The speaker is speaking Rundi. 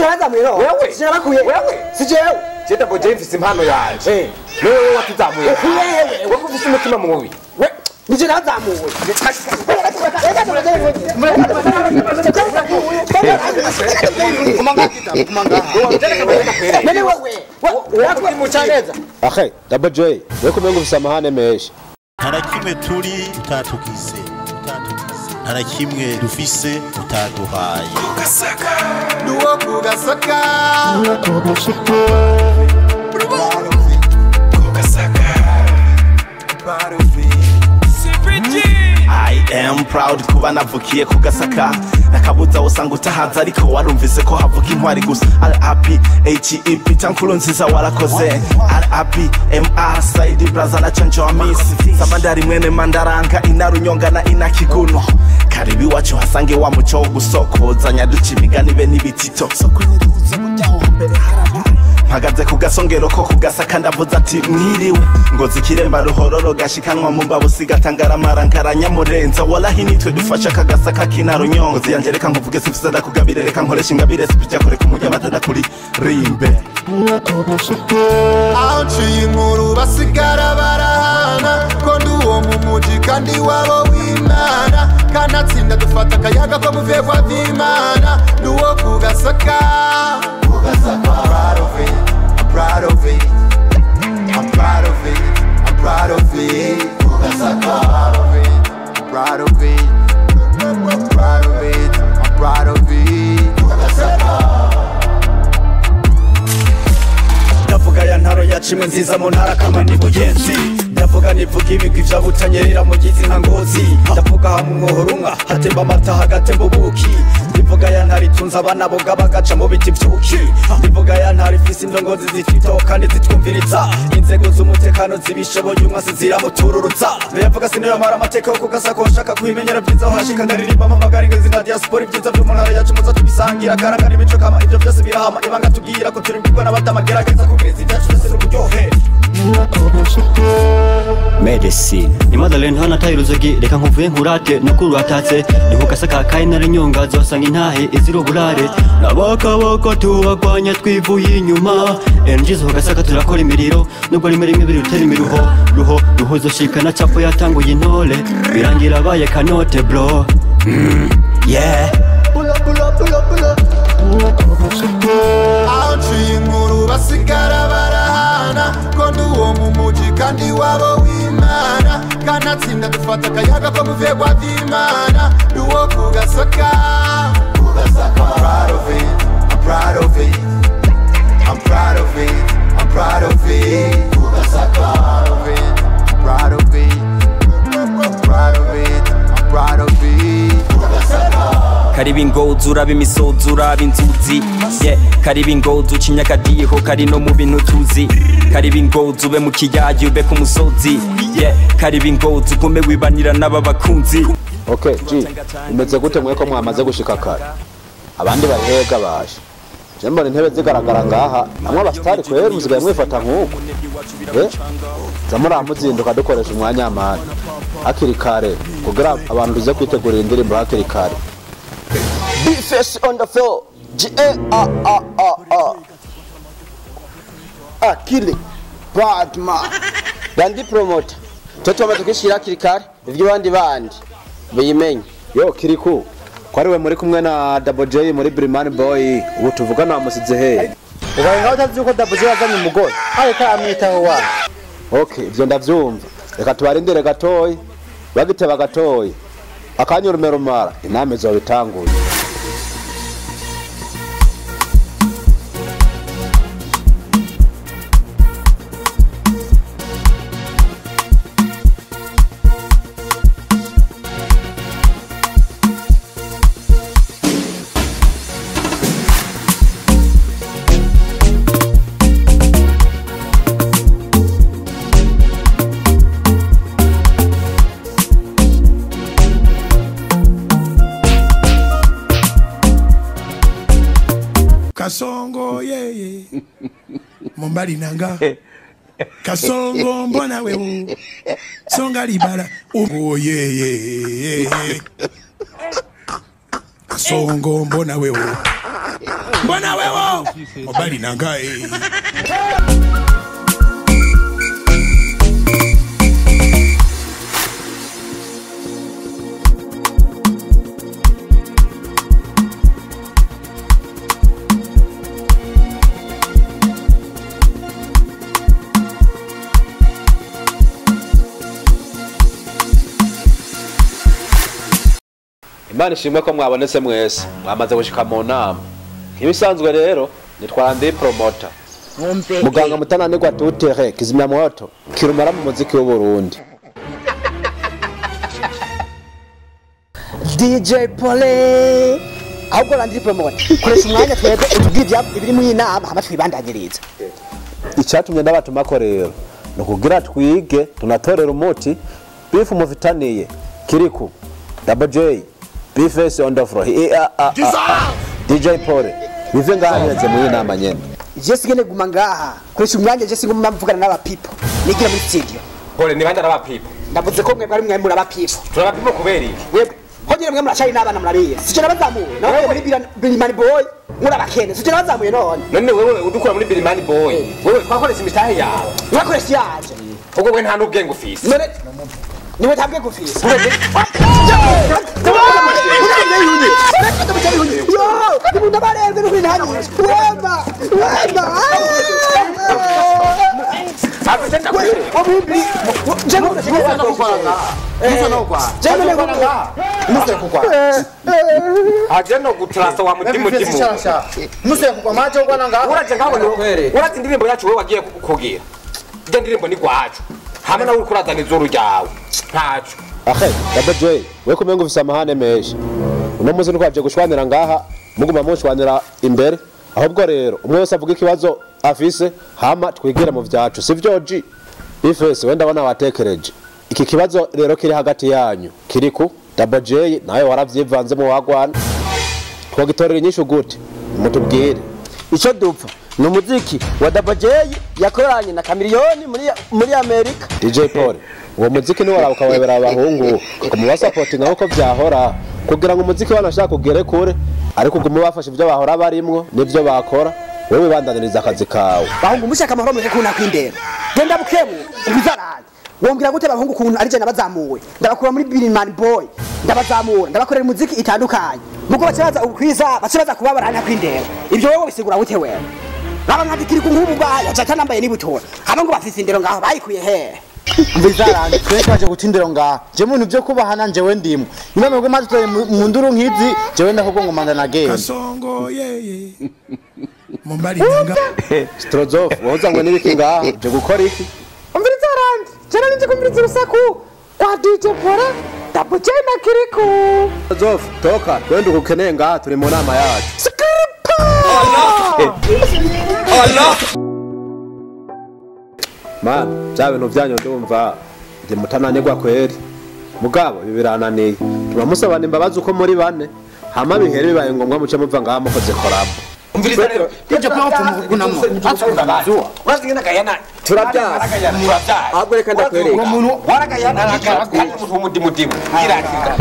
Sichaza mwero. Wewe. Sinakuye. Wewe. Sijewe. Cheta bo James impano yaje. Wewe watuzamuye. Wewe ufite umutima mubi. We. Nije nazamuwe. Nani wewe? Wewe muchaneza. Akhe, Double J, wewe kumenga usamahane meshi. Harakimwe turi utatugize. Harakimwe dufise utaduhaye. Kugasaka. Duwo kugasaka. I am proud kuba navukiye kugasaka nakabuza usanga utahaza ariko warumvise ko havuka intwari gusa RAP HEP tankuru nziza warakoze RAP MR Saidi Braza na Chanjo Amisi Sabandari mwene Mandaranga inarunyonga na inakiguno karibi wacu hasange wa muco wo gusokoza nyaduca imigani be n'ibitito sokweneruza mujyaho mbere haraba mpagaze kugasongero ko kugasaka ndavuze ati mwiriwe ngo zikiremba ruhororo gashikanwa mu mbabu sigatangara marankaranya murenza wallahi nitwe dufasha kagasaka kinarunyongo ziyangereka nkuvuge sifisa ndakugabire reka nkoresha ingabire sipija kore kumujya batada kuri rimbe Aciye inkuru basigara barahana ko nduwo mu muji kandi wabo w'Imana kanatsinda dufata akayaga ko muvegwa vy'Imana nduwo kugasaka proud of it, I'm proud of it, I'm proud of it, I'm proud of it, kugasaka I'm proud of it, I'm proud of it, I'm proud of it, kugasaka ndavuga ya ntaro yacimwe nziza mu ntara kama ni buyenzi ndavuga nivuga ibigwi vya butanyerera mu gizi nka ngozi ndavuga hamwe umuhorunga hatemba amata hagatemba ubuki ndivuga ya ntara itunze abana boga bagaca mu biti vyuki ndivuga ya ntara ifise indongozi zitwitaho kandi zitwumviriza inzego z'umutekano zibishoboye umwasi ziramutururutsa ndavuga siniyamara amateka yo kugasako nshaka kubimenyera vyiza aho hashika ndaririmba amagara ingezi na diaspora ibyiza vyo mu ntara yacu muza tubisangira karangana imico kama ivyo vyose birahama ibanga tubwira ko turibwirwa n'abadamagerageza kubwiriza ibyacu byose n'uburyohe Medicine ni Madeleine hana tayiruzogi reka nkuvuye nkurate nukuru atatse ni kugasaka kai na nyonga zosanga intahe iziro burare nabakabako tubagwanya twivuye inyuma energies kugasaka turakora imiriro nubwo rimwe biri utera imiruho ruho zoshikana capo yatanguye intore birangira baye kanote bro yeah pull up Aciye inkuru basigara barahana ko nduwo mu muji kandi wabo w'Imana kanatsinda dufata akayaga ko muvegwa vy'Imana nduwo kugasaka I'm proud of it, I'm proud of it, I'm proud of it, I'm proud of it, kugasaka I'm proud of it, I'm proud of it, I'm proud of it, kugasaka karibi ngozi uraba imisozi uraba inzuzi karibi ngozi ucinyakadiyeho kari no mu bintu tuzi karibi ngozi ube mu kiyagi ube ku musozi karibi ngozi ugume wibanira n'aba bakunzi Okay, G, umeze gute mweko mwamaze gushika kare abandi barihega baje jembo intebe zigaragara ngaha namwe abastari kwera muzigaye mwifata nkuko zamura muzinduka dukoresha umwanya amana hakiri kare kugira abantu ruze kwitegurira indirimbo hakiri kare B-Face on the floor. Killing bad man. Bandi promoter. Toto amatukishira kirikare ivyo bandi biyimenye. Yo Kiriku kwari we muri kumwe na Double J muri Brimani Boy ubu tuvugana amusize he Ubaye ngaho utazi ko Double J yazanye umugore areka amwitaho wa. Okay, ivyo ndavyumva reka tubarindire gatoyi bagiteba gatoyi akanyurumero mara iname zo bitanguye Kasongo yeye Mombali nanga Kasongo mbona wewe Songa libala oh yeye Kasongo mbona wewe mbona wewe mobali nanga Imana ishimwe ko mwabonetse mwese mwamaze gushika mu nama. Ibisanzwe rero nitwara ndi promoter. Muganga mutananirwa tutere kizimya mwoto kirumara mu muziki w'u Burundi. DJ Pole ahubwo randi promoter koresha umwanya twebwe utubwira ibiri mu inama hama twibandanyiriza. Icyatumye ndabatumako rero no kugira twige tunatorera umuti bifu mufitaniye kiriku Double J Bface on the floor. DJ Pole. Bive ngahanze mu inama nyene. Jesse gene guma ngaha. Koresha umwanya Jesse nguma mvugana n'aba people. Nigira muri studio. Pole ni banda n'aba people. Ndavuze ko mwe bari mwe muri aba people. Turaba people kubera iki? Webwe honyine mwe muracari n'abana murabiye. Sije nabazamuye. Nawe muri Bilimani boy. Murabakene. Sije nabazamuye none. None wewe udukura muri Bilimani boy. Wewe twakoresha imitahe yawe. Twakoresha yaje. Ubwo we nta n'ubwenge ufise. None niwe tabwe gufisa. Ajeno gutrasa wa mudimu dimu. Muse kugwa macho ngwana nga. Uraje ngabone kwere. Urati indirimbo yacu wewe wagiye kugira. Ije ndirimbo ni kwacu. Hamwe nawe ukurazana izuru ryawe. Ntacu. Akhe, Double J, we kumenga ufisa amahane menshi. Uno muzi nukwaje gushwanira ngaha, muguma mushwanira imbere. Ahubwo rero, umwe wese avuga ikibazo afise, hama twigira mu vyacu. Sivyo G? Bface wenda wana watekereje. Iki kibazo rero kiri hagati yanyu. Kiriku Double J nawe waravyivanze mu wagwana. Twagitorera inyishu gute? Mutubwire. Ico dupfa ni umuziki wa Double J yakoranye na Chameleone muri Amerika. DJ Pole, uwo muziki ni warabuka kawebera abahungu kumuba supporting nko byahora kugira ngo umuziki wanashaka kugere kure ariko gumu bafashe ibyo bahora barimwo nibyo bakora wewe bandaniriza akazi kawe. Bahungu mushaka amahoro mwe kuna kwindera. Genda bukemu ubizaranye. Wombwira gute bahungu kuntu ari je nabazamuwe. Ndabakura muri Bilimani boy. Ndabazamura ndabakorera umuziki itandukanye. Mugo bacaza ukwiza bacaza kubabaranya kwindera. Ibyo wewe bisigura gute wewe? Baba nkadikiri ku ngubu baya cyata nambaye nibutora. Aba ngo bafise indero ngaho bayikuye he. Mbizaranje twaje gutindero ngaho. Je muntu byo kubahana njewe ndimo. Nyuma mwebwe maze twaye mu nduru nkizi jewe ndakubwo ngomanda na game. Kasongo yeye. Mumbali nanga. Strozof, woza ngo nibiki ngaho je gukora iki? Mbizaranje, cyane nije kumviriza urusaku. Kwa DJ Pole, Double J na Kiriku. Strozof, toka, twende kukeneye ngaha turi mu nama yacu. Allah. Man, bya bintu byanyu ndumva ndi mutananirwa kweri. Mugabo bibirananiye. Turamusabana imbabazi uko muri bane. Hama bihere bibaye ngombwa muce muva ngaha mukoze korabo. Umviriza rero. Kije kwa mvugunamo. Atsukuza. Urazinga kayana. Turabyara. Murabyara. Agore kandi akwereka. Warakayana. Kandi umudimu dimu. Kirakira.